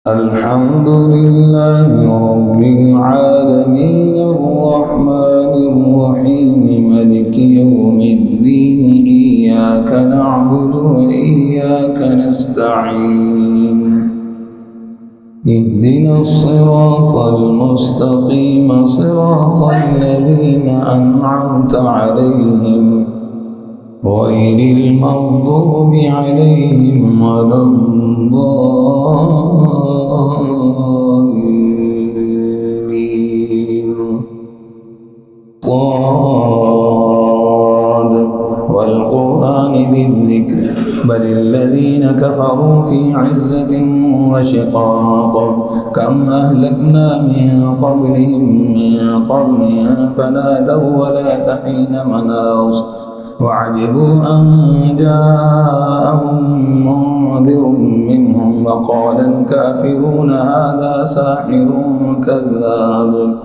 الحمد لله رب العالمين الرحمن الرحيم مالك يوم الدين إياك نعبد وإياك نستعين اهدنا الصراط المستقيم صراط الذين أنعمت عليهم غير المغضوب عليهم ولا الضالين صاد والقرآن ذي الذكر بل الذين كفروا في عزة وشقاق كم أهلكنا من قبلهم من قرن فنادوا ولا حين مناص وعجبوا أن جاءهم منذر منهم وقال الكافرون هذا ساحر كذاب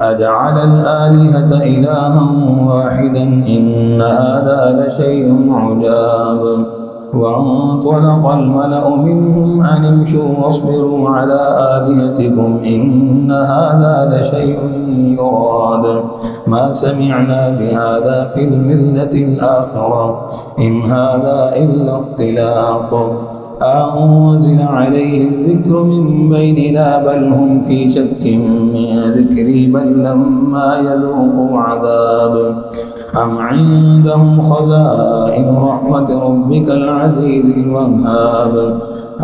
أجعل الآلهة إلها واحدا إن هذا لشيء عجاب وانطلق الملأ منهم أن امشوا واصبروا على آلهتكم إن هذا لشيء يراد ما سمعنا بهذا في الملة الآخرة إن هذا إلا اختلاق أنزل عليه الذكر من بيننا بل هم في شك من ذكري بل لما يذوقوا عذاب أم عندهم خزائن رحمة ربك العزيز الوهاب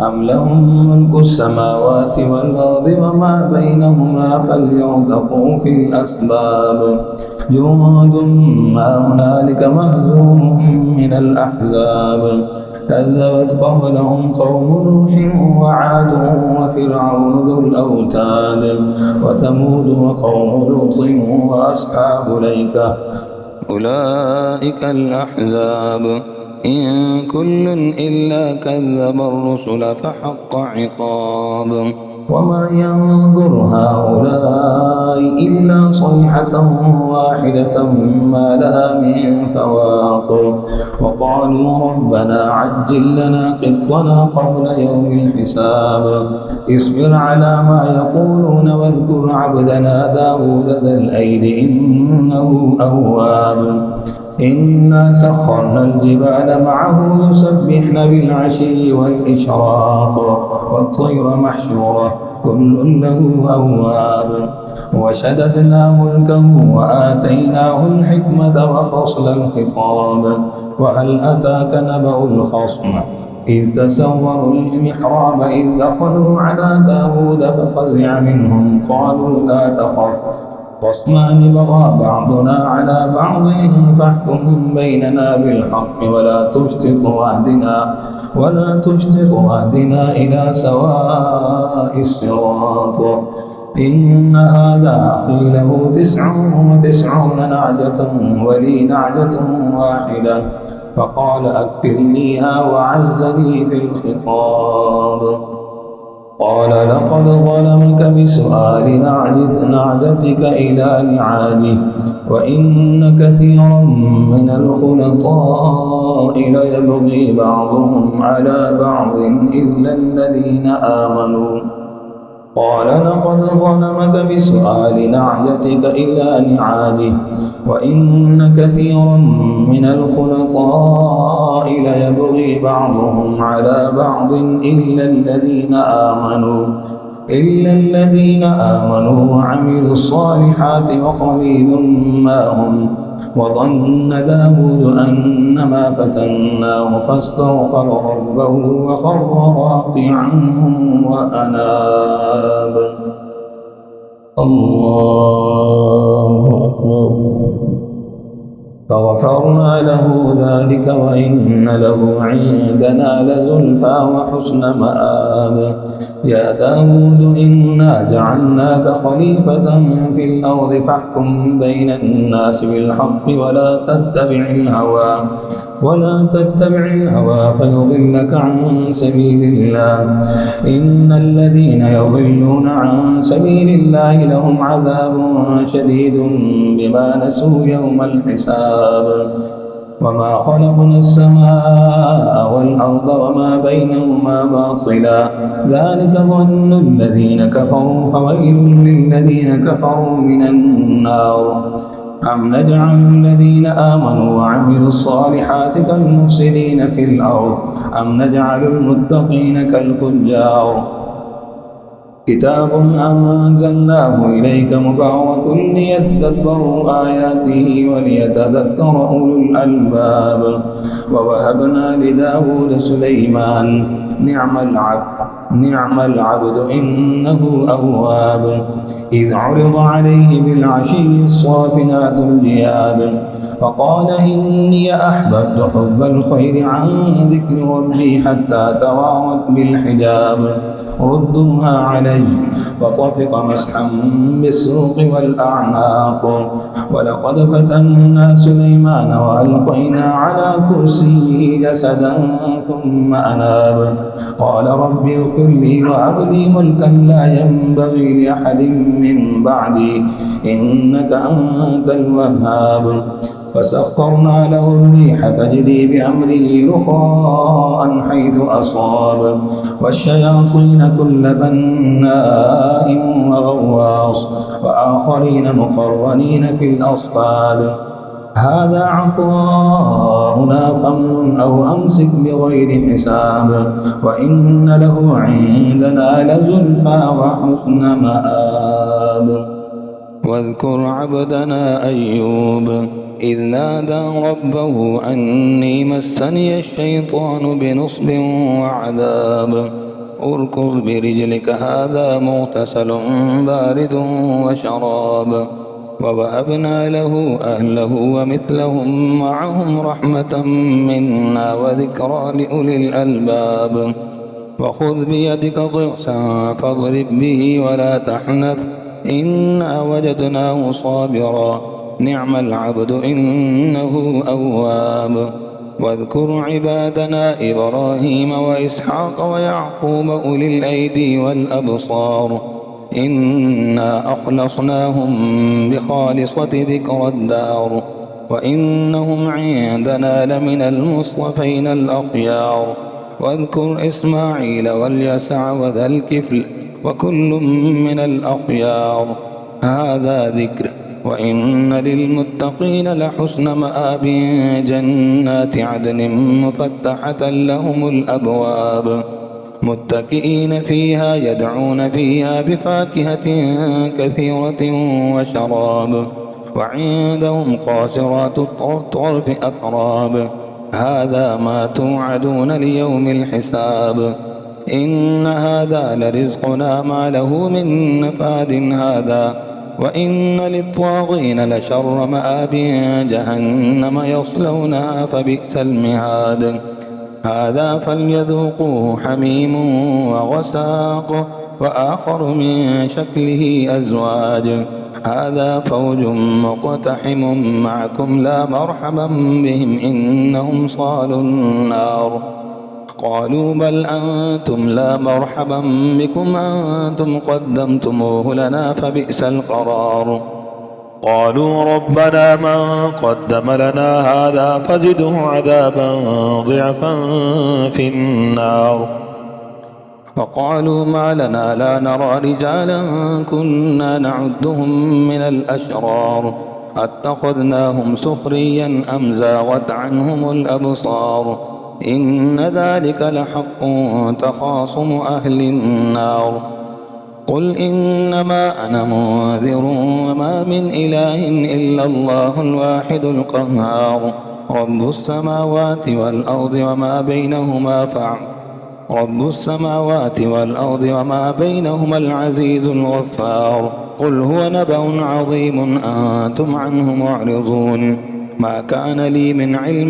أم لهم ملك السماوات والأرض وما بينهما فليرتقوا في الأسباب جند ما هنالك مهزوم من الأحزاب كذبت قبلهم قوم نوح وعاد وفرعون ذو الأوتاد وثمود وقوم لوط وأصحاب الأيكة أولئك الأحزاب إن كل إلا كذب الرسل فحق عقاب وما ينظر هؤلاء إلا صيحة واحدة ما لها من فواق وقالوا ربنا عجل لنا قطنا قبل يوم الحساب اصبر على ما يقولون واذكر عبدنا داود ذا الأيد إنه أواب إنا سخرنا الجبال معه يسبحن بالعشي والإشراق والطير محشورة كل له أواب وشددنا ملكه وآتيناه الحكمة وفصل الخطاب وهل أتاك نبأ الخصم إذ تسوروا المحراب إذ دخلوا على داود ففزع منهم قالوا لا تخف خصمان بغى بعضنا على بعض فاحكم بيننا بالحق ولا تشتط واهدنا إلى سواء الصراط إن هذا أخي له 99 نعجة ولي نعجة واحدة فقال أكلنيها وعزني في الخطاب قال لقد ظلمك بسؤال نعجتك إلى نعاجه وإن كثيرا من الخلطاء ليبغي بعضهم على بعض إلا الذين آمنوا قال لقد ظلمك بسؤال نعجتك إلى نعاجه وإن كثيرا من الخلطاء ليبغي بعضهم على بعض إلا الذين آمنوا وعملوا الصالحات وقليل ما هم وظن داود أنما فتناه فاستغفر ربه وخر راكعا وأناب الله أكبر فغفرنا له ذلك وإن له عندنا لزلفى وحسن مآب يا داود إنا جعلناك خليفة في الأرض فاحكم بين الناس بالحق ولا تتبع الهوى فيضلك عن سبيل الله إن الذين يضلون عن سبيل الله لهم عذاب شديد بما نسوا يوم الحساب وما خلقنا السماء والأرض وما بينهما باطلا ذلك ظن الذين كفروا فويل للذين كفروا من النار أم نجعل الذين آمنوا وعملوا الصالحات كالمفسدين في الأرض أم نجعل المتقين كالفجار كتاب أنزلناه إليك مبارك ليدبروا آياته وليتذكر أولو الألباب ووهبنا لداود سليمان نعم العبد إنه أواب إذ عرض عليه بالعشي الصافنات الجياد فقال إني أحببت حب الخير عن ذكر ربي حتى توارت بالحجاب ردوها علي فطفق مسحا بالسوق والأعناق ولقد فتنا سليمان وألقينا على كرسيه جسدا ثم أناب قال رب اغفر لي وهب لي ملكا لا ينبغي لأحد من بعدي إنك أنت الوهاب فسخرنا له الريح تجري بأمره رخاء حيث أصاب والشياطين كل بناء وغواص وآخرين مقرنين في الأصفاد هذا عطاؤنا فامنن أو أمسك بغير حساب وإن له عندنا لزلفى وحسن مآب واذكر عبدنا أيوب إذ نادى ربه أني مسني الشيطان بنصب وعذاب اركض برجلك هذا مغتسل بارد وشراب ووهبنا له أهله ومثلهم معهم رحمة منا وذكرى لأولي الألباب وخذ بيدك ضغثا فاضرب به ولا تحنث إنا وجدناه صابرا نعم العبد إنه أواب واذكر عبادنا إبراهيم وإسحاق ويعقوب أولي الأيدي والأبصار إنا أخلصناهم بخالصة ذكر الدار وإنهم عندنا لمن المصطفين الأخيار واذكر إسماعيل واليسع وذا الكفل وكل من الأخيار هذا ذكر وإن للمتقين لحسن مآب جنات عدن مفتحة لهم الأبواب متكئين فيها يدعون فيها بفاكهة كثيرة وشراب وعندهم قاصرات الطرف أتراب هذا ما توعدون ليوم الحساب إن هذا لرزقنا ما له من نفاد هذا وإن للطاغين لشر مآب جهنم يصلونها فبئس المهاد هذا فليذوقوه حميم وغساق وآخر من شكله أزواج هذا فوج مقتحم معكم لا مرحبا بهم إنهم صالوا النار قالوا بل أنتم لا مرحبا بكم أنتم قدمتموه لنا فبئس القرار قالوا ربنا من قدم لنا هذا فزده عذابا ضعفا في النار وقالوا ما لنا لا نرى رجالا كنا نعدهم من الأشرار أتخذناهم سخريا أم زاغت عنهم الأبصار إن ذلك لحق تخاصم أهل النار قل إنما أنا منذر وما من إله إلا الله الواحد القهار رب السماوات والأرض وما بينهما العزيز الغفار قل هو نبأ عظيم أنتم عنه معرضون ما كان لي من علم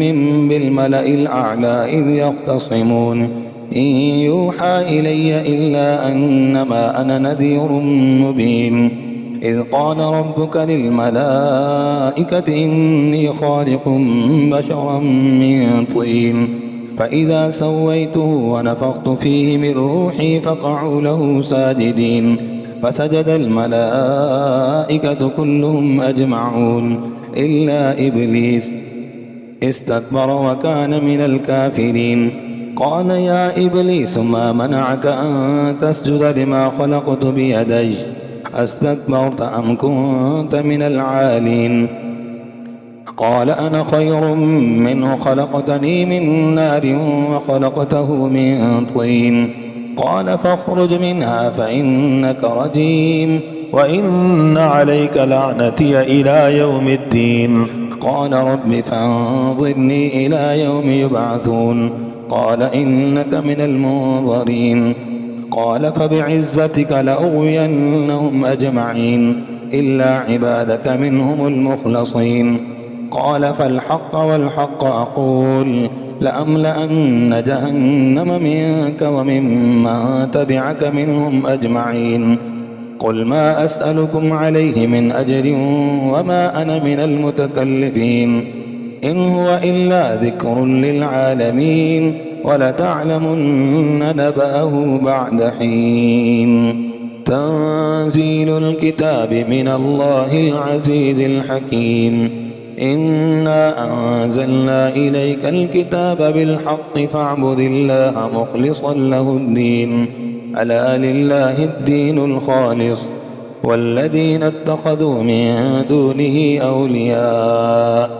بالملأ الأعلى إذ يختصمون إن يوحى إلي إلا أنما أنا نذير مبين إذ قال ربك للملائكة إني خالق بشرا من طين فإذا سويته ونفخت فيه من روحي فقعوا له ساجدين فسجد الملائكة كلهم أجمعون إلا إبليس استكبر وكان من الكافرين. قال يا إبليس ما منعك أن تسجد لما خلقت بيدي أستكبرت أم كنت من العالين؟ قال أنا خير منه خلقتني من نار وخلقته من طين. قال فاخرج منها فإنك رجيم وإن عليك لعنتي إلى يوم الدين. قال رب فانظرني إلى يوم يبعثون. قال إنك من المنظرين. قال فبعزتك لأغوينهم أجمعين إلا عبادك منهم المخلصين. قال فالحق والحق أقول لأملأن جهنم منك وممن تبعك منهم أجمعين. قل ما أسألكم عليه من أجر وما أنا من المتكلفين إن هو إلا ذكر للعالمين ولتعلمن نبأه بعد حين. تنزيل الكتاب من الله العزيز الحكيم. إنا أنزلنا إليك الكتاب بالحق فاعبد الله مخلصا له الدين ألا لله الدين الخالص والذين اتخذوا من دونه أولياء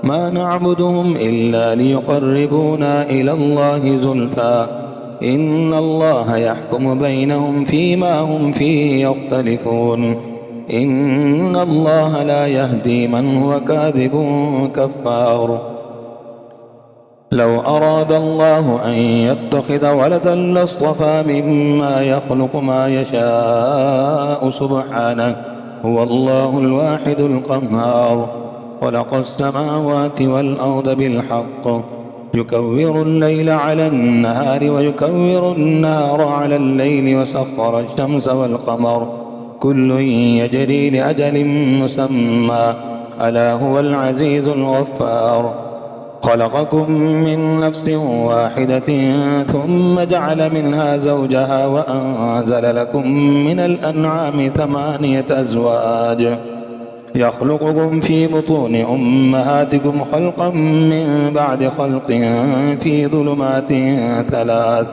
ما نعبدهم إلا ليقربونا إلى الله زلفى إن الله يحكم بينهم فيما هم فيه يختلفون إن الله لا يهدي من هو كاذب كفار. لو أراد الله أن يتخذ ولدا لاصطفى مما يخلق ما يشاء سبحانه هو الله الواحد القهار. خلق السماوات والأرض بالحق يكور الليل على النهار ويكور النهار على الليل وسخر الشمس والقمر كل يجري لأجل مسمى ألا هو العزيز الغفار. خلقكم من نفس واحدة ثم جعل منها زوجها وأنزل لكم من الأنعام 8 أزواج يخلقكم في بطون أمهاتكم خلقا من بعد خلق في ظلمات 3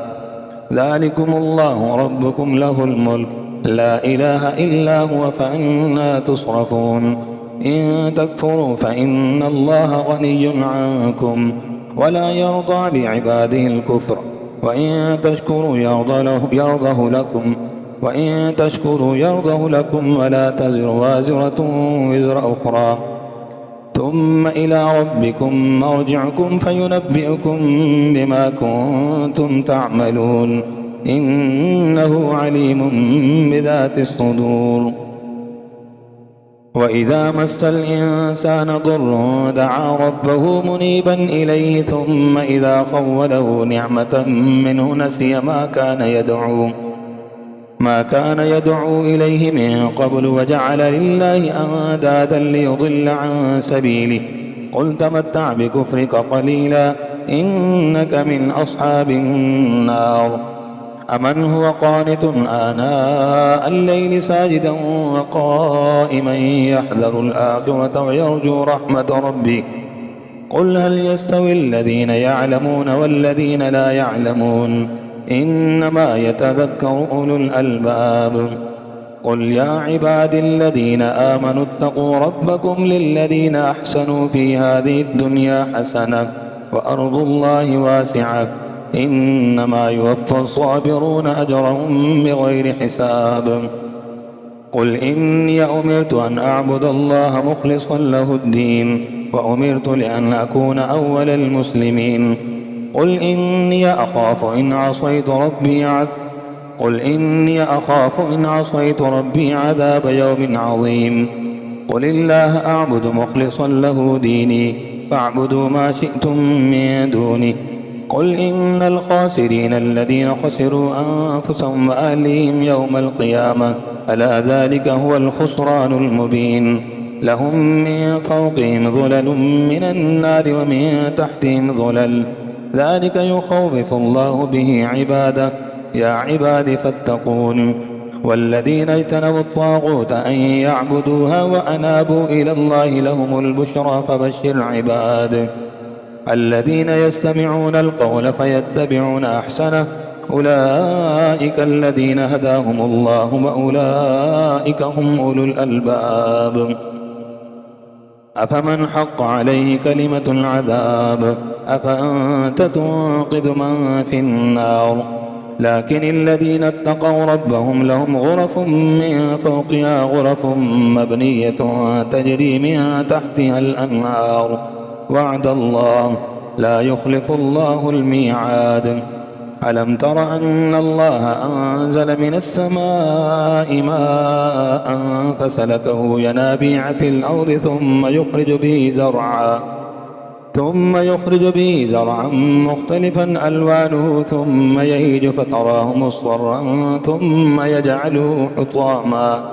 ذلكم الله ربكم له الملك لا إله إلا هو فأنى تصرفون. إن تكفروا فإن الله غني عنكم ولا يرضى لعباده الكفر وإن تشكروا يرضه لكم ولا تزر وازرة وزر أخرى ثم إلى ربكم مرجعكم فينبئكم بما كنتم تعملون إنه عليم بذات الصدور. وإذا مس الإنسان ضر دعا ربه منيبا إليه ثم إذا خوله نعمة منه نسي ما كان يدعو إليه من قبل وجعل لله أندادا ليضل عن سبيله قل تمتع بكفرك قليلا إنك من أصحاب النار. أمن هو قانت آناء الليل ساجدا وقائما يحذر الآخرة ويرجو رحمة ربه قل هل يستوي الذين يعلمون والذين لا يعلمون إنما يتذكر أولو الألباب. قل يا عبادي الذين آمنوا اتقوا ربكم للذين أحسنوا في هذه الدنيا حسنة وأرض الله واسعة إنما يوفى الصابرون أجرهم بغير حساب. قل إني أمرت أن أعبد الله مخلصا له الدين وأمرت لأن أكون أول المسلمين. قل إني أخاف إن عصيت ربي عذاب يوم عظيم. قل الله أعبد مخلصا له ديني فاعبدوا ما شئتم من دونه. قل إن الخاسرين الذين خسروا أنفسهم وأهليهم يوم القيامة ألا ذلك هو الخسران المبين. لهم من فوقهم ظلل من النار ومن تحتهم ظلل ذلك يخوف الله به عباده يا عباد فاتقون. والذين اجتنبوا الطاغوت أن يعبدوها وأنابوا إلى الله لهم البشرى فبشر عباد الذين يستمعون القول فيتبعون أحسنه أولئك الذين هداهم الله وأولئك هم أولو الألباب. أفمن حق عليه كلمة العذاب أفأنت تنقذ من في النار. لكن الذين اتقوا ربهم لهم غرف من فوقها غرف مبنية تجري من تحتها الأنهار وعد الله لا يخلف الله الميعاد. ألم تر أن الله أنزل من السماء ماء فسلكه ينابيع في الأرض ثم يخرج به زرعا مختلفا ألوانه ثم يهيج فتراه مصفرا ثم يجعله حطاما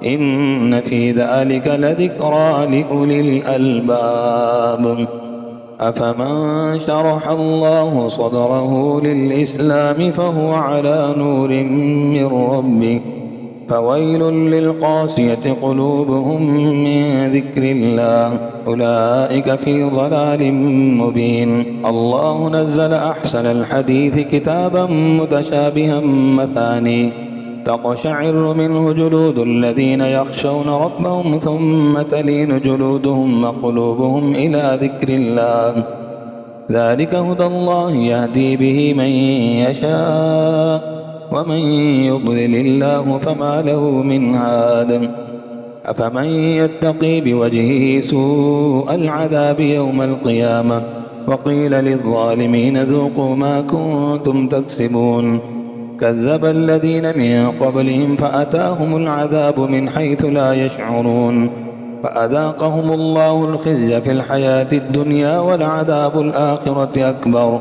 إن في ذلك لذكرى لأولي الألباب. أفمن شرح الله صدره للإسلام فهو على نور من ربه فويل للقاسية قلوبهم من ذكر الله أولئك في ضلال مبين. الله نزل أحسن الحديث كتابا متشابها مثاني تقشعر منه جلود الذين يخشون ربهم ثم تلين جلودهم وقلوبهم إلى ذكر الله ذلك هدى الله يهدي به من يشاء ومن يضلل الله فما له من هاد. أفمن يتقي بوجهه سوء العذاب يوم القيامة وقيل للظالمين ذوقوا ما كنتم تكسبون كذب الذين من قبلهم فأتاهم العذاب من حيث لا يشعرون فأذاقهم الله الخزي في الحياة الدنيا ولعذاب الآخرة أكبر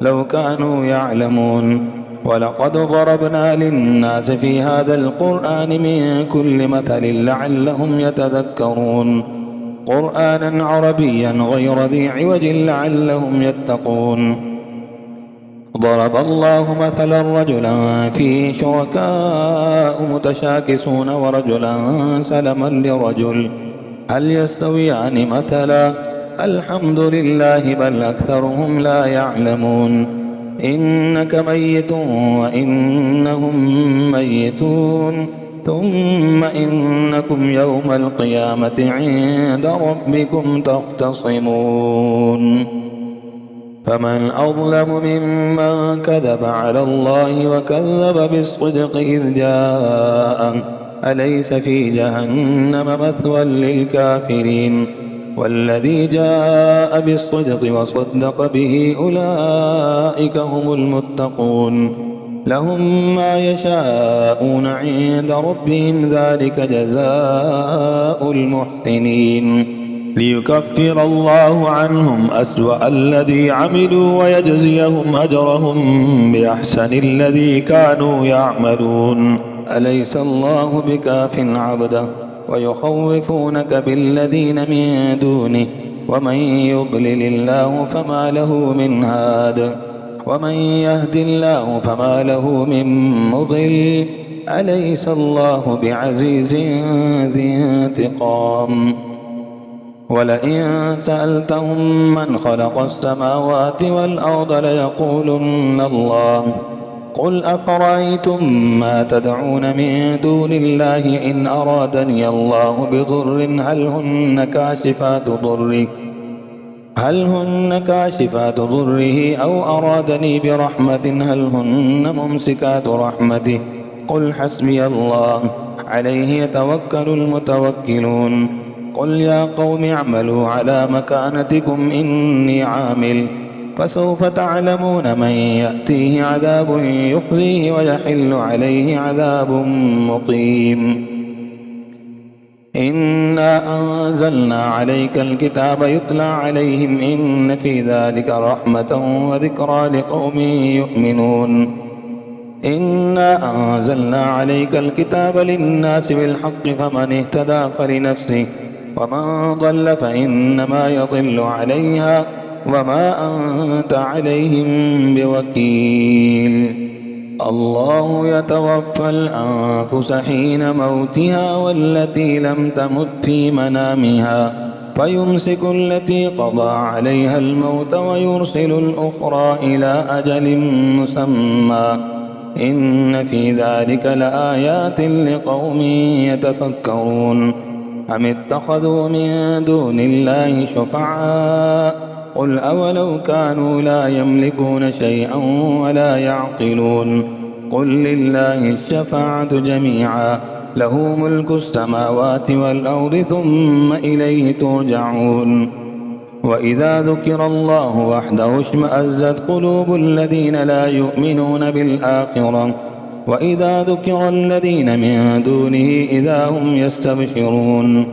لو كانوا يعلمون. ولقد ضربنا للناس في هذا القرآن من كل مثل لعلهم يتذكرون قرآنا عربيا غير ذي عوج لعلهم يتقون. ضرب الله مثلا رجلا فيه شركاء متشاكسون ورجلا سلما لرجل هل يستويان مثلا الحمد لله بل أكثرهم لا يعلمون. إنك ميت وإنهم ميتون ثم إنكم يوم القيامة عند ربكم تختصمون. فمن أظلم ممن كذب على الله وكذب بالصدق إذ جاء أليس في جهنم مثوى للكافرين والذي جاء بالصدق وصدق به أولئك هم المتقون لهم ما يشاءون عند ربهم ذلك جزاء المحسنين ليكفر الله عنهم أسوأ الذي عملوا ويجزيهم أجرهم بأحسن الذي كانوا يعملون أليس الله بكاف عبده ويخوفونك بالذين من دونه ومن يضلل الله فما له من هاد ومن يهد الله فما له من مضل أليس الله بعزيز ذي انتقام. ولئن سألتهم من خلق السماوات والأرض ليقولن الله قل أفرأيتم ما تدعون من دون الله إن أرادني الله بضر هل هن كاشفات ضره أو أرادني برحمة هل هن ممسكات رحمته قل حسبي الله عليه يتوكل المتوكلون. قل يا قوم اعملوا على مكانتكم إني عامل فسوف تعلمون من يأتيه عذاب يخزيه ويحل عليه عذاب مقيم. إنا أنزلنا عليك الكتاب يتلى عليهم إن في ذلك رحمة وذكرى لقوم يؤمنون. إنا أنزلنا عليك الكتاب للناس بالحق فمن اهتدى فلنفسه ومن ضل فإنما يضل عليها وما أنت عليهم بوكيل. الله يتوفى الأنفس حين موتها والتي لم تمت في منامها فيمسك التي قضى عليها الموت ويرسل الأخرى إلى أجل مسمى إن في ذلك لآيات لقوم يتفكرون أم اتخذوا من دون الله شفعاء قل أولو كانوا لا يملكون شيئا ولا يعقلون قل لله الشفاعة جميعا له ملك السماوات والأرض ثم إليه ترجعون وإذا ذكر الله وحده اشمأزت قلوب الذين لا يؤمنون بالآخرة وإذا ذكر الذين من دونه إذا هم يستبشرون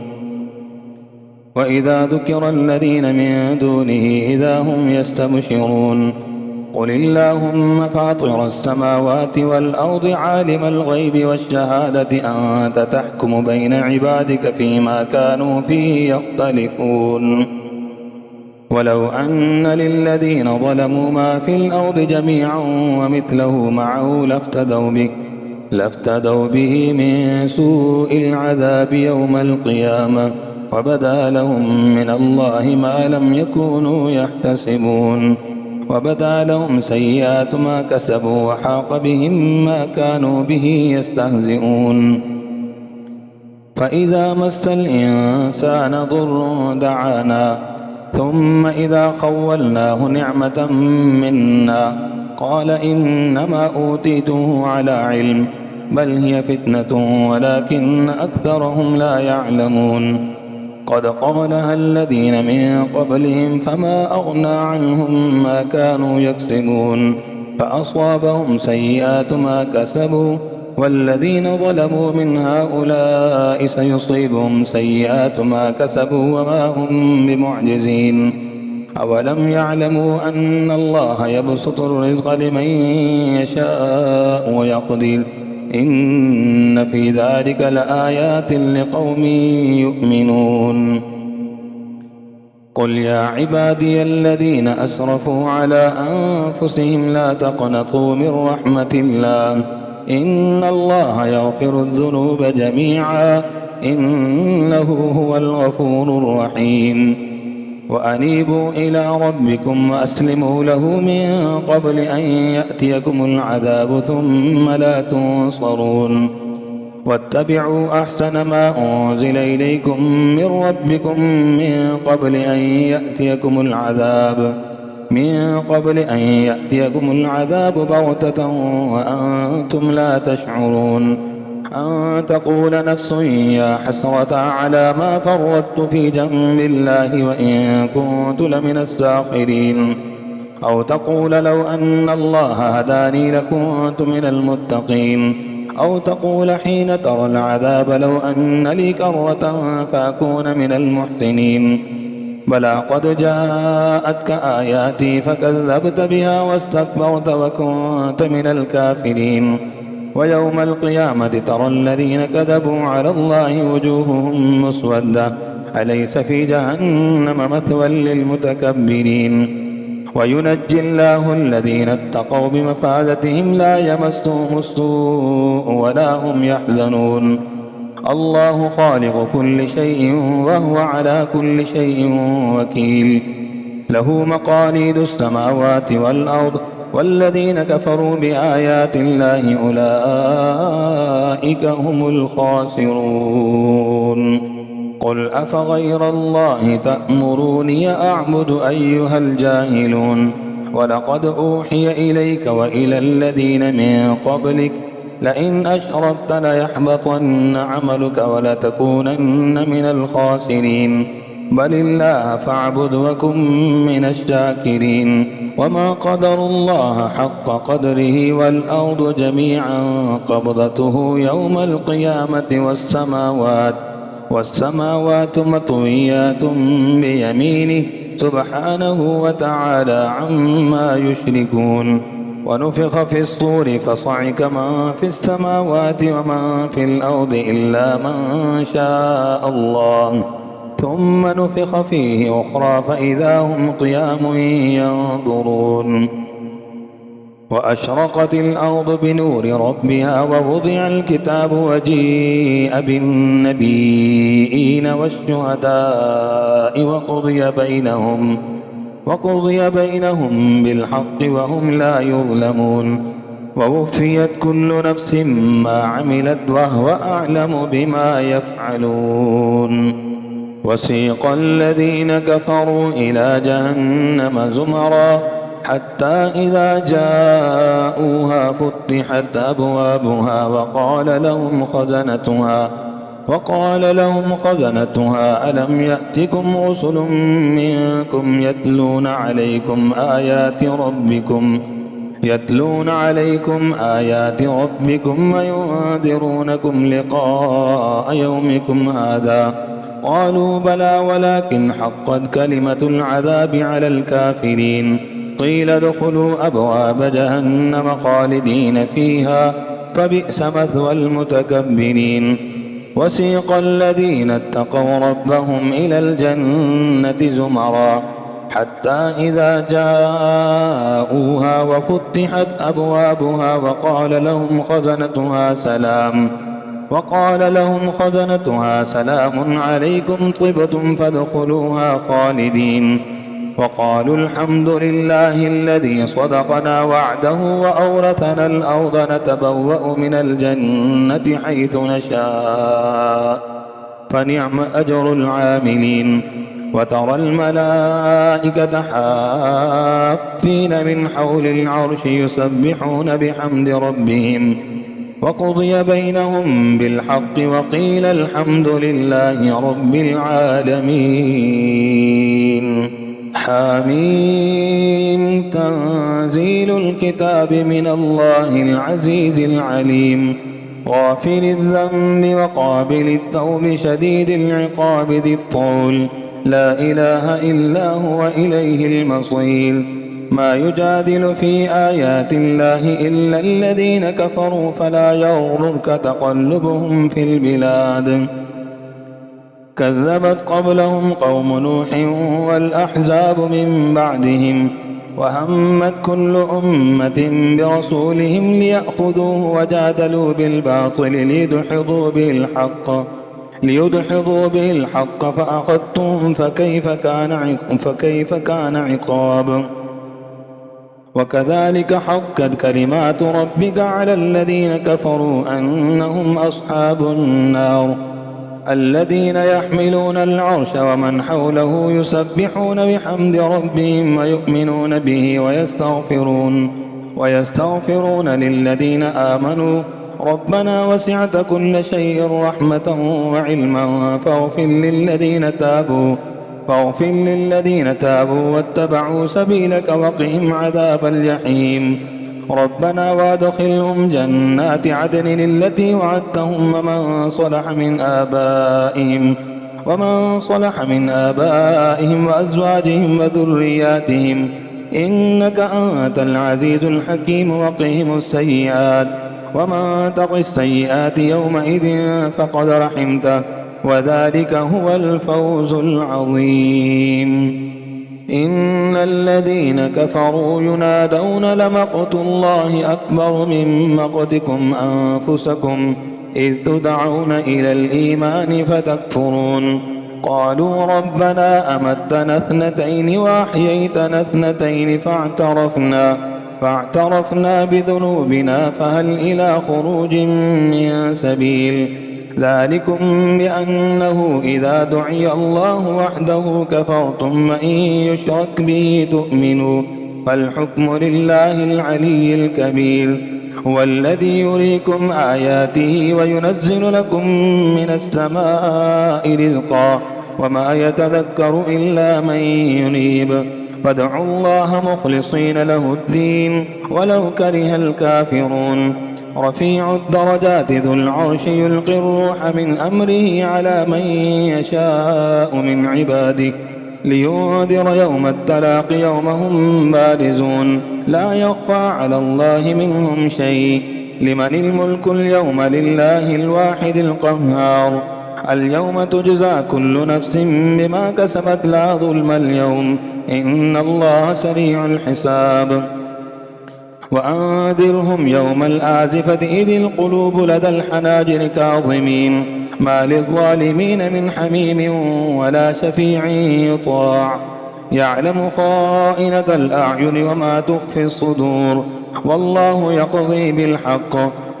وإذا ذكر الذين من دونه إذا هم يستبشرون قل اللهم فاطر السماوات والأرض عالم الغيب والشهادة أنت تحكم بين عبادك فيما كانوا فيه يختلفون ولو أن للذين ظلموا ما في الأرض جميعا ومثله معه لافتدوا به من سوء العذاب يوم القيامة وبدا لهم من الله ما لم يكونوا يحتسبون وبدا لهم سيئات ما كسبوا وحاق بهم ما كانوا به يستهزئون فإذا مس الإنسان ضر دعانا ثم إذا خولناه نعمة منا قال إنما أوتيته على علم بل هي فتنة ولكن أكثرهم لا يعلمون قد قالها الذين من قبلهم فما أغنى عنهم ما كانوا يكسبون فأصابهم سيئات ما كسبوا والذين ظلموا من هؤلاء سيصيبهم سيئات ما كسبوا وما هم بمعجزين أولم يعلموا أن الله يبسط الرزق لمن يشاء ويقدر إن في ذلك لآيات لقوم يؤمنون قل يا عبادي الذين أسرفوا على أنفسهم لا تقنطوا من رحمة الله إن الله يغفر الذنوب جميعا إنه هو الغفور الرحيم وأنيبوا إلى ربكم وأسلموا له من قبل أن يأتيكم العذاب ثم لا تنصرون واتبعوا أحسن ما أنزل إليكم من ربكم من قبل أن يأتيكم العذاب بغتة وأنتم لا تشعرون أن تقول نفس يا حسرة على ما فرطت في جنب الله وإن كنت لمن الساخرين أو تقول لو أن الله هداني لكنت من المتقين أو تقول حين ترى العذاب لو أن لي كرة فأكون من المحسنين بلى قد جاءتك آياتي فكذبت بها واستكبرت وكنت من الكافرين ويوم القيامة ترى الذين كذبوا على الله وجوههم مسودة أليس في جهنم مثوى للمتكبرين وينجي الله الذين اتقوا بمفازتهم لا يمسهم السوء ولا هم يحزنون الله خالق كل شيء وهو على كل شيء وكيل له مقاليد السماوات والأرض والذين كفروا بآيات الله أولئك هم الخاسرون قل أفغير الله تأمروني أعبد أيها الجاهلون ولقد أوحي إليك وإلى الذين من قبلك لئن أشركت ليحبطن عملك ولتكونن من الخاسرين بل الله فاعبد وكن من الشاكرين وما قدروا الله حق قدره والأرض جميعا قبضته يوم القيامة والسماوات مطويات بيمينه سبحانه وتعالى عما يشركون ونفخ في الصور فصعق من في السماوات ومن في الأرض إلا من شاء الله ثم نفخ فيه أخرى فإذا هم قيام ينظرون وأشرقت الأرض بنور ربها ووضع الكتاب وجيء بالنبيين والشهداء وقضي بينهم بالحق وهم لا يظلمون ووفيت كل نفس ما عملت وهو أعلم بما يفعلون. وسيق الذين كفروا إلى جهنم زمرا حتى إذا جاءوها فتحت أبوابها وقال لهم خزنتها ألم يأتكم رسل منكم يتلون عليكم آيات ربكم وينذرونكم لقاء يومكم هذا قالوا بلى ولكن حقت كلمة العذاب على الكافرين قيل ادخلوا أبواب جهنم خالدين فيها فبئس مثوى المتكبرين. وسيق الذين اتقوا ربهم إلى الجنة زمرا حتى إذا جاءوها وفتحت أبوابها وقال لهم خزنتها سلام عليكم طبتم فادخلوها خالدين وقالوا الحمد لله الذي صدقنا وعده وأورثنا الأرض نتبوأ من الجنة حيث نشاء فنعم أجر العاملين. وترى الملائكة حافين من حول العرش يسبحون بحمد ربهم وقضي بينهم بالحق وقيل الحمد لله رب العالمين. حميم تنزيل الكتاب من الله العزيز العليم غافر الذنب وقابل التوب شديد العقاب ذي الطول لا إله إلا هو إليه المصير. ما يجادل في آيات الله إلا الذين كفروا فلا يغررك تقلبهم في البلاد كذبت قبلهم قوم نوح والأحزاب من بعدهم وهمت كل أمة برسولهم ليأخذوه وجادلوا بالباطل ليدحضوا به الحق فأخذتهم فكيف كان عقاب. وكذلك حقت كلمات ربك على الذين كفروا أنهم أصحاب النار الذين يحملون العرش ومن حوله يسبحون بحمد ربهم ويؤمنون به ويستغفرون للذين آمنوا ربنا وسعت كل شيء رحمة وعلما فاغفر للذين تابوا واتبعوا سبيلك وقهم عذاب الجحيم. ربنا وادخلهم جنات عدن التي وعدتهم ومن صلح من آبائهم وأزواجهم وذرياتهم إنك أنت العزيز الحكيم. وقهم السيئات ومن تق السيئات يومئذ فقد رحمته وذلك هو الفوز العظيم. إن الذين كفروا ينادون لمقت الله أكبر من مقتكم أنفسكم إذ تدعون إلى الإيمان فتكفرون قالوا ربنا أمتنا اثنتين وأحييتنا اثنتين فاعترفنا بذنوبنا فهل إلى خروج من سبيل ذلكم بأنه إذا دعي الله وحده كفرتم وإن يشرك به تؤمنوا فالحكم لله العلي الكبير. هو الذي يريكم آياته وينزل لكم من السماء رزقا وما يتذكر إلا من ينيب فادعوا الله مخلصين له الدين ولو كره الكافرون. رفيع الدرجات ذو العرش يلقي الروح من أمره على من يشاء من عباده لينذر يوم التلاق يوم هم بارزون لا يخفى على الله منهم شيء. لمن الملك اليوم لله الواحد القهار. اليوم تجزى كل نفس بما كسبت لا ظلم اليوم إن الله سريع الحساب. وأنذرهم يوم الآزفة إذ القلوب لدى الحناجر كاظمين ما للظالمين من حميم ولا شفيع يطاع يعلم خائنة الأعين وما تخفي الصدور والله يقضي بالحق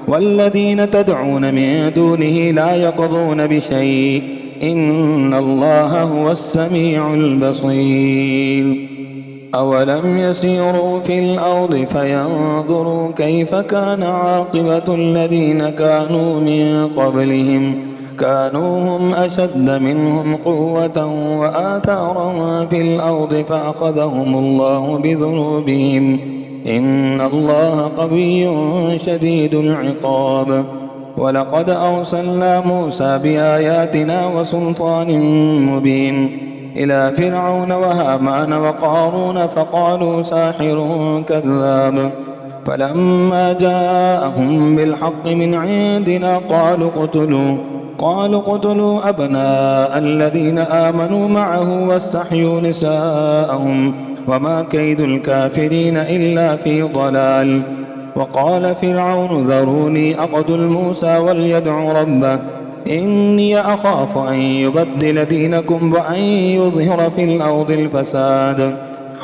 والذين تدعون من دونه لا يقضون بشيء إن الله هو السميع البصير أولم يسيروا في الأرض فينظروا كيف كان عاقبة الذين كانوا من قبلهم كانوا هم أشد منهم قوة وآثارا في الأرض فأخذهم الله بذنوبهم إن الله قوي شديد العقاب ولقد أرسلنا موسى بآياتنا وسلطان مبين إلى فرعون وهامان وقارون فقالوا ساحر كذاب فلما جاءهم بالحق من عندنا قالوا اقتلوا أبناء الذين آمنوا معه واستحيوا نساءهم وما كيد الكافرين إلا في ضلال وقال فرعون ذروني أقتل موسى وليدع ربه إني أخاف أن يبدل دينكم وأن يظهر في الأرض الفساد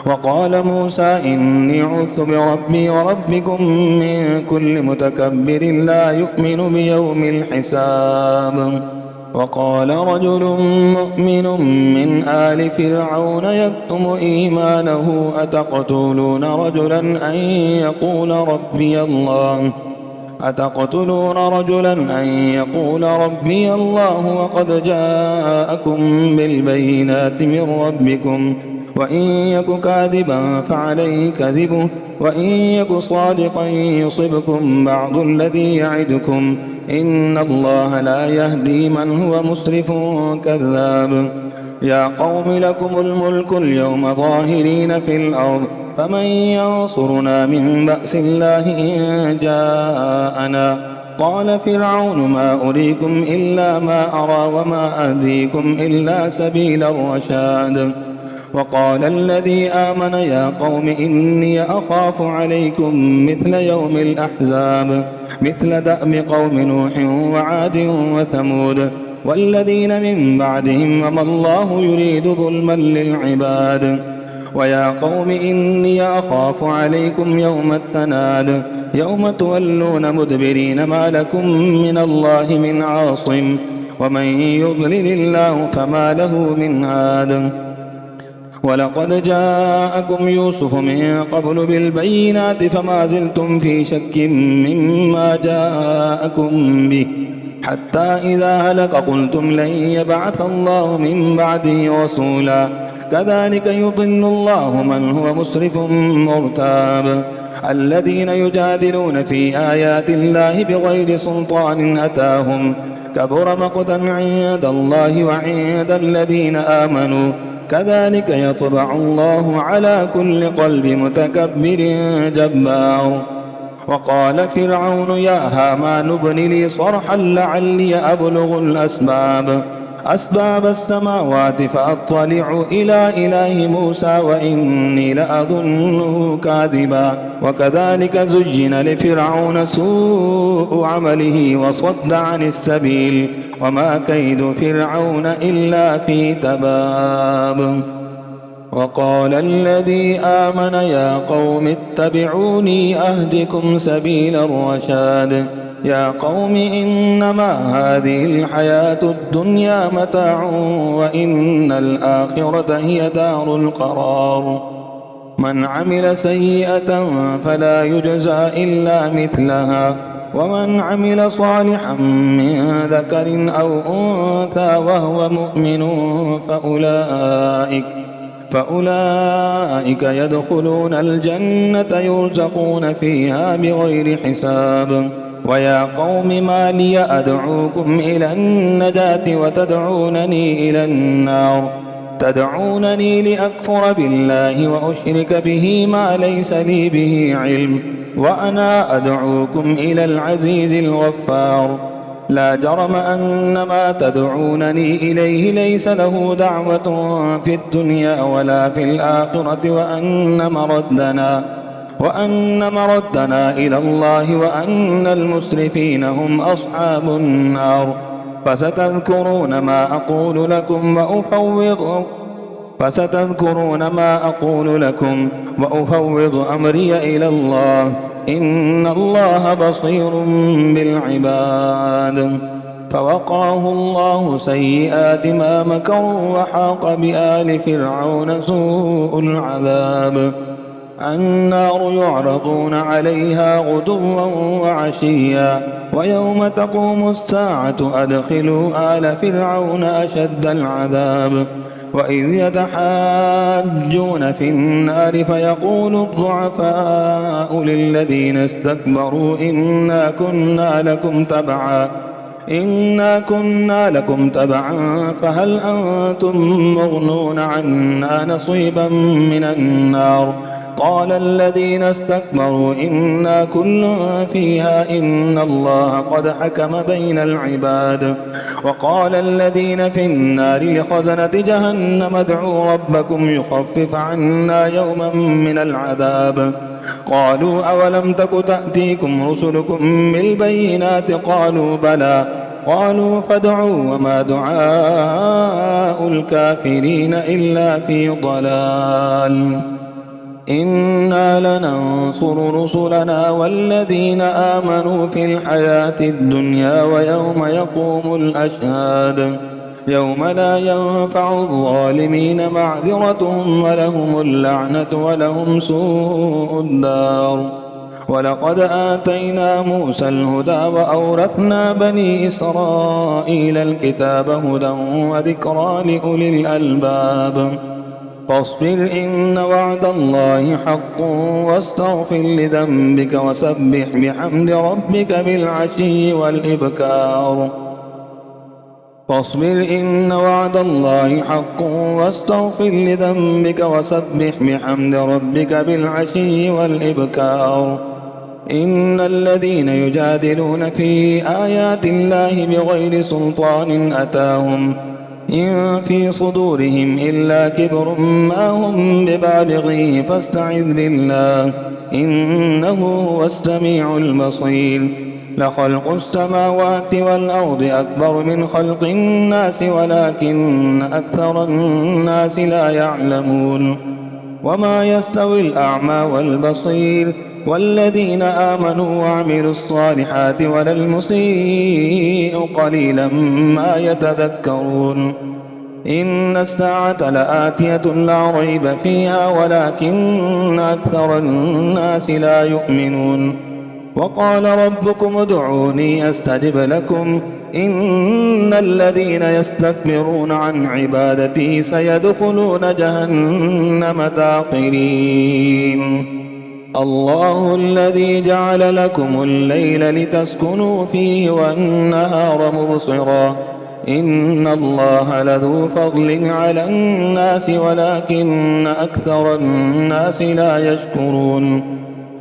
وقال موسى إني عذت بربي وربكم من كل متكبر لا يؤمن بيوم الحساب وقال رجل مؤمن من آل فرعون يكتم إيمانه أتقتلون رجلا أن يقول ربي الله وقد جاءكم بالبينات من ربكم وإن يك كاذبا فعليه كذبه وإن يك صادقا يصبكم بعض الذي يعدكم إن الله لا يهدي من هو مسرف كذاب يا قوم لكم الملك اليوم ظاهرين في الأرض فمن ينصرنا من بأس الله إن جاءنا قال فرعون ما أريكم إلا ما أرى وما أهديكم إلا سبيل الرشاد وقال الذي آمن يا قوم إني أخاف عليكم مثل يوم الأحزاب مثل دأب قوم نوح وعاد وثمود والذين من بعدهم وما الله يريد ظلما للعباد ويا قوم إني أخاف عليكم يوم التناد يوم تولون مدبرين ما لكم من الله من عاصم ومن يضلل الله فما له من هاد ولقد جاءكم يوسف من قبل بالبينات فما زلتم في شك مما جاءكم به حتى إذا هلك قلتم لن يبعث الله من بعده رسولا كذلك يضل الله من هو مسرف مرتاب الذين يجادلون في آيات الله بغير سلطان أتاهم كبر مقتا عند الله وعند الذين آمنوا كذلك يطبع الله على كل قلب متكبر جبار وقال فرعون يا هامان ابن لي صرحا لعلي أبلغ أسباب السماوات فأطلع إلى إله موسى وإني لأظنه كاذبا وكذلك زين لفرعون سوء عمله وصد عن السبيل وما كيد فرعون إلا في تباب وقال الذي آمن يا قوم اتبعوني أهدكم سبيل الرشاد يا قوم إنما هذه الحياة الدنيا متاع وإن الآخرة هي دار القرار من عمل سيئة فلا يجزى إلا مثلها ومن عمل صالحا من ذكر أو أنثى وهو مؤمن فأولئك يدخلون الجنة يرزقون فيها بغير حساب ويا قوم ما لي أدعوكم إلى النجاة وتدعونني إلى النار تدعونني لأكفر بالله وأشرك به ما ليس لي به علم وأنا أدعوكم إلى العزيز الغفار لا جرم أن ما تدعونني إليه ليس له دعوة في الدنيا ولا في الآخرة وأن مردنا إلى الله وأن المسرفين هم أصحاب النار. فستذكرون ما أقول لكم وأفوض أمري إلى الله، إن الله بصير بالعباد. فوقاه الله سيئات ما مكروا وحاق بآل فرعون سوء العذاب. النار يعرضون عليها غدوا وعشيا ويوم تقوم الساعة أدخلوا آل فرعون أشد العذاب. وإذ يتحاجون في النار فيقول الضعفاء للذين استكبروا إنا كنا لكم تبعا فهل أنتم مغنون عنا نصيبا من النار. قال الذين استكبروا إنا كل فيها إن الله قد حكم بين العباد. وقال الذين في النار لخزنة جهنم ادعوا ربكم يخفف عنا يوما من العذاب. قالوا أولم تك تأتيكم رسلكم بالبينات قالوا بلى. قالوا فادعوا وما دعاء الكافرين إلا في ضلال. إنا لننصر رسلنا والذين آمنوا في الحياة الدنيا ويوم يقوم الأشهاد. يوم لا ينفع الظالمين معذرتهم ولهم اللعنة ولهم سوء الدار. ولقد آتينا موسى الهدى وأورثنا بني إسرائيل الكتاب هدى وذكرى لأولي الألباب. فاصبر إن وعد الله حق واستغفر لذنبك وسبح بحمد ربك بالعشي والإبكار. فاصبر إن وعد الله حق واستغفر لذنبك وسبح بحمد ربك بالعشي والإبكار. إن الذين يجادلون في آيات الله بغير سلطان أتاهم إن في صدورهم إلا كبر ما هم ببالغيه فاستعذ بالله إنه هو السميع البصير. لخلق السماوات والأرض أكبر من خلق الناس ولكن أكثر الناس لا يعلمون. وما يستوي الأعمى والبصير والذين آمنوا وعملوا الصالحات ولا المسيء قليلا ما يتذكرون. إن الساعة لآتية لا ريب فيها ولكن أكثر الناس لا يؤمنون. وقال ربكم ادعوني أستجب لكم إن الذين يستكبرون عن عبادتي سيدخلون جهنم داخرين. الله الذي جعل لكم الليل لتسكنوا فيه والنهار مبصرا إن الله لذو فضل على الناس ولكن أكثر الناس لا يشكرون.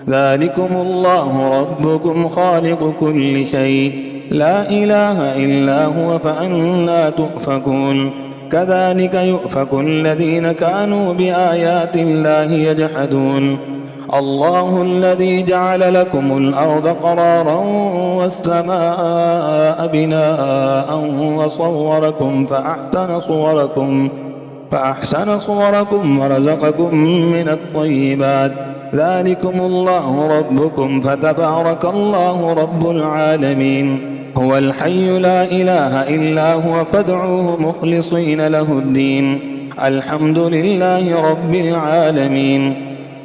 ذلكم الله ربكم خالق كل شيء لا إله إلا هو فأنى تؤفكون. كذلك يؤفك الذين كانوا بآيات الله يجحدون. الله الذي جعل لكم الأرض قرارا والسماء بناء وصوركم فأحسن صوركم ورزقكم من الطيبات. ذلكم الله ربكم فتبارك الله رب العالمين. هو الحي لا إله إلا هو فادعوه مخلصين له الدين. الحمد لله رب العالمين.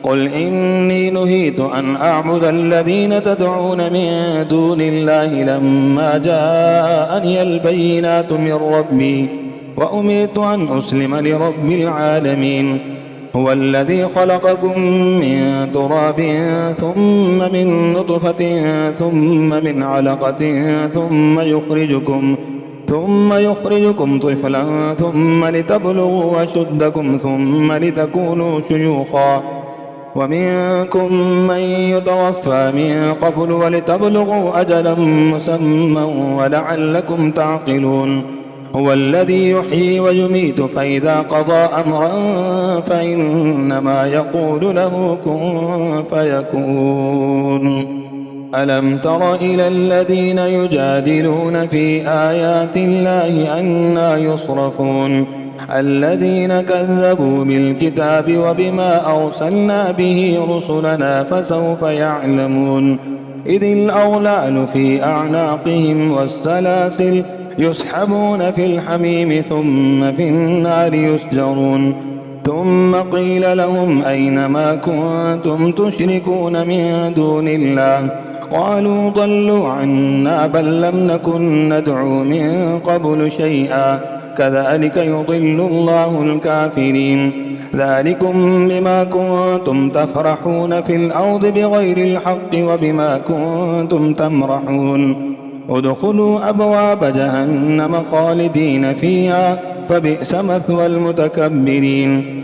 قل إني نهيت أن أعبد الذين تدعون من دون الله لما جاءني البينات من ربي وأمرت أن أسلم لرب العالمين. هو الذي خلقكم من تراب ثم من نطفة ثم من علقة ثم يخرجكم طفلا ثم لتبلغوا أشدكم ثم لتكونوا شيوخا ومنكم من يتوفى من قبل ولتبلغوا أجلا مسمى ولعلكم تعقلون. هو الذي يحيي ويميت فإذا قضى أمرا فإنما يقول له كن فيكون. ألم تر إلى الذين يجادلون في آيات الله أنى يصرفون الذين كذبوا بالكتاب وبما أرسلنا به رسلنا فسوف يعلمون إذ الأغلال في أعناقهم والسلاسل يسحبون في الحميم ثم في النار يسجرون ثم قيل لهم أين ما كنتم تشركون من دون الله قالوا ضلوا عنا بل لم نكن ندعو من قبل شيئا كذلك يضل الله الكافرين ذلكم بما كنتم تفرحون في الأرض بغير الحق وبما كنتم تمرحون ادخلوا أبواب جهنم خالدين فيها فبئس مثوى المتكبرين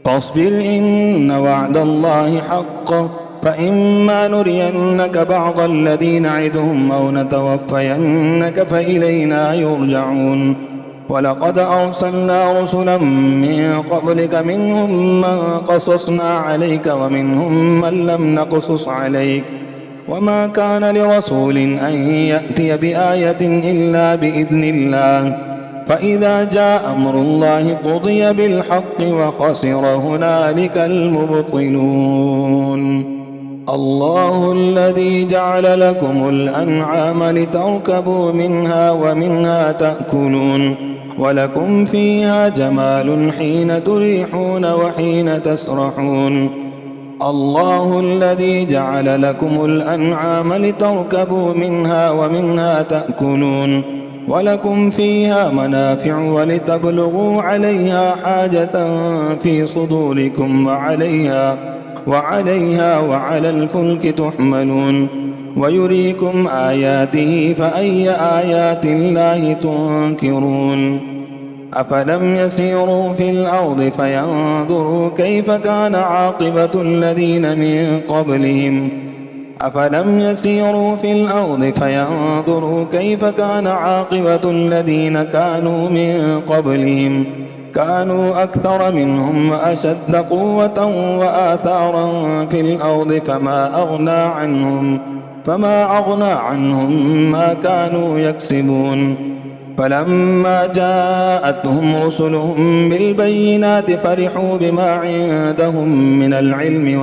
فاصبر إن وعد الله حق فإما نرينك بعض الذي نعدهم أو نتوفينك فإلينا يرجعون ولقد أرسلنا رسلا من قبلك منهم من قصصنا عليك ومنهم من لم نقصص عليك وما كان لرسول أن يأتي بآية إلا بإذن الله فإذا جاء أمر الله قضي بالحق وخسر هنالك المبطلون الله الذي جعل لكم الأنعام لتركبوا منها ومنها تأكلون ولكم فيها جمال حين تريحون وحين تسرحون الله الذي جعل لكم الأنعام لتركبوا منها ومنها تأكلون ولكم فيها منافع ولتبلغوا عليها حاجة في صدوركم وعليها وعلى الفلك تحملون ويريكم آياته فأي آيات الله تنكرون أفلم يسيروا في الأرض فينظروا كيف كان عاقبة الذين من قبلهم أفلم يسيروا في الأرض فينظروا كيف كان عاقبة الذين كانوا من قبلهم كانوا أكثر منهم وأشد قوة وآثارا في الأرض فما أغنى عنهم ما كانوا يكسبون فلما جاءتهم رسلهم بالبينات فرحوا بما عندهم من العلم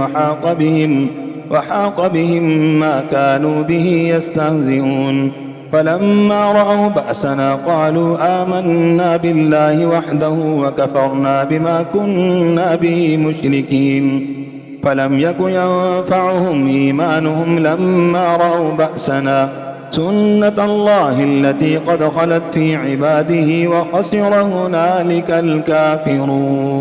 وحاق بهم ما كانوا به يستهزئون فلما رأوا بأسنا قالوا آمنا بالله وحده وكفرنا بما كنا به مشركين فلم يك ينفعهم إيمانهم لما رأوا بأسنا سنة الله التي قد خلت في عباده وخسر هنالك الكافرون